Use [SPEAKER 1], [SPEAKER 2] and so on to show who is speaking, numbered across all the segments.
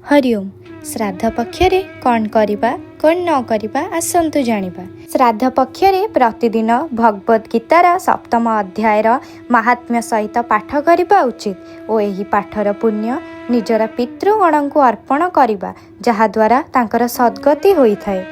[SPEAKER 1] हरिओम। श्राद्ध पक्षरे कौन करिबा कौन न करिबा आसंतु जानिबा। श्राद्ध पक्षरे प्रतिदिन भगवद गीतार सप्तम अध्यायर महात्म्य सहित पाठ करिबा उचित और एही पाठर पुण्य निजर पितृगण को अर्पण करिबा जहाद्वारा तांकर सद्गति होइथाय।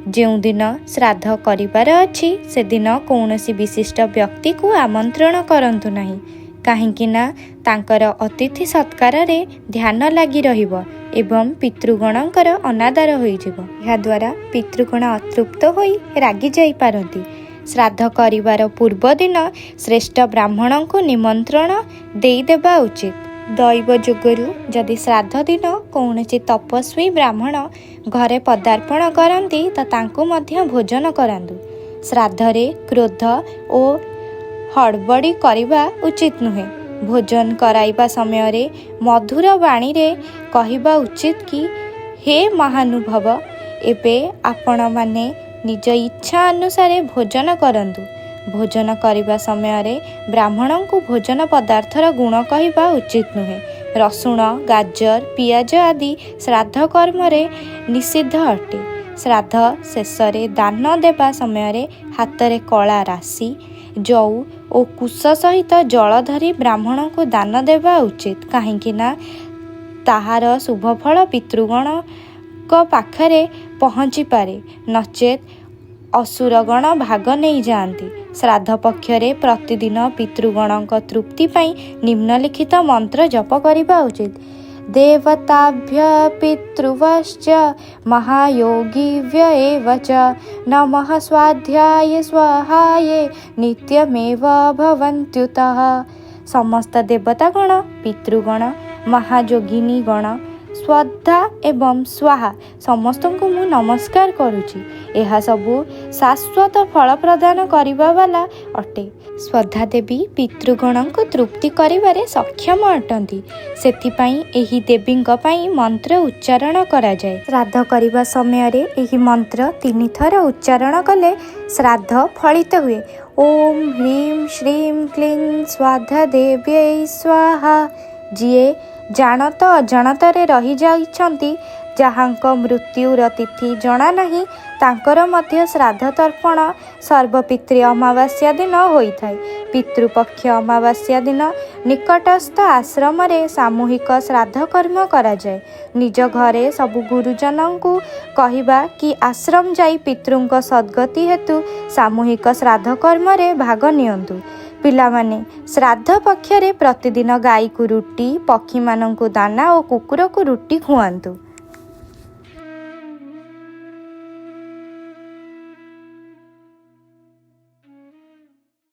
[SPEAKER 1] ଯେଉଁ दिन श्राद्ध करिबार अछि से दिन कौनसी विशिष्ट व्यक्ति को आमंत्रण करंतु नाही, काहींकि ना तांकर अतिथि सत्कार रे ध्यान लगी रहिबो एवं पितृगणकर अनादर होइजिबो। या द्वारा पितृगण अतृप्त होई रागी जाई पारंती। श्राद्ध करिबार पूर्व दिन श्रेष्ठ ब्राह्मण को निमंत्रण देई देबा उचित। दैव जोगरु जदि श्राद्ध दिन कौनसी तपस्वी ब्राह्मण घरे पदार्पण करती तो तांको मध्य भोजन करांदु। श्राद्धरे क्रोध और हड़बड़ी करवा उचित नुहे। भोजन कराइबा समय रे मधुर वाणी रे कहिबा उचित कि हे महानुभव, एबे आपण माने निज इच्छा अनुसार भोजन करंतु। भोजन करिबा समय रे ब्राह्मण को भोजन पदार्थर गुण कहिबा उचित नुहे। रसुण, गाजर, पियाज आदि श्राद्ध कर्म रे निषिद्ध अटे। श्राद्ध शेष रे दान देबा समय रे हाथ रे कला राशि, जौ और कुश सहित जल धरी ब्राह्मण को दान देवा उचित, कहीं ना ताहार शुभ फल पितृगण को पाखरे पहुँची पारे, नचेत असुरगण भाग नहीं जाती। श्राद्ध पक्षरे प्रतिदिन पितृगण तृप्ति पाई निम्नलिखित मंत्र जप करने उचित। देवताभ्य पितृवश्च महायोगिभ्य एव च नमः स्वाध्याय स्वाहाय नित्यमेव भवन्त्युतः। समस्त देवतागण, पितृगण, महायोगिनी गण, श्रद्धा एवं स्वाहा समस्त को मु नमस्कार करुछि। यह सबु शाश्वत फल प्रदान करिबा वाला अटे। श्रद्धा देवी पितृगण को तृप्ति करिबारे सक्षम अटंती, सेथिपाई एही देवींक पाई मंत्र उच्चारण करा जाय। श्राद्ध करिबा समय रे एही मंत्र 3 थर उच्चारण कले श्राद्ध फलित हुए। ओम ह्रीं श्रीं क्लीं स्वाधा देव्यै स्वाहा। जिए जानत अजाणतरे रही जाइछंती, जहांक मृत्युर तिथि जणा नहीं, तांकर मध्य श्राद्ध तर्पण सर्वपितृ अमावास्या दिन होइथाय। पितृपक्ष अमावास्या दिन निकटस्थ आश्रम रे सामूहिक श्राद्ध कर्म करा जाय। निज घरे सबु गुरुजन को कहिबा कि आश्रम जाई पितृंक सद्गति हेतु सामूहिक श्राद्ध कर्म रे भाग नियंतु। पिलामाने श्राद्ध पक्षरे प्रतिदिन गाई को रुटी, पक्षी मानंकु दाना और कुकुर को रुटी खुआंतु।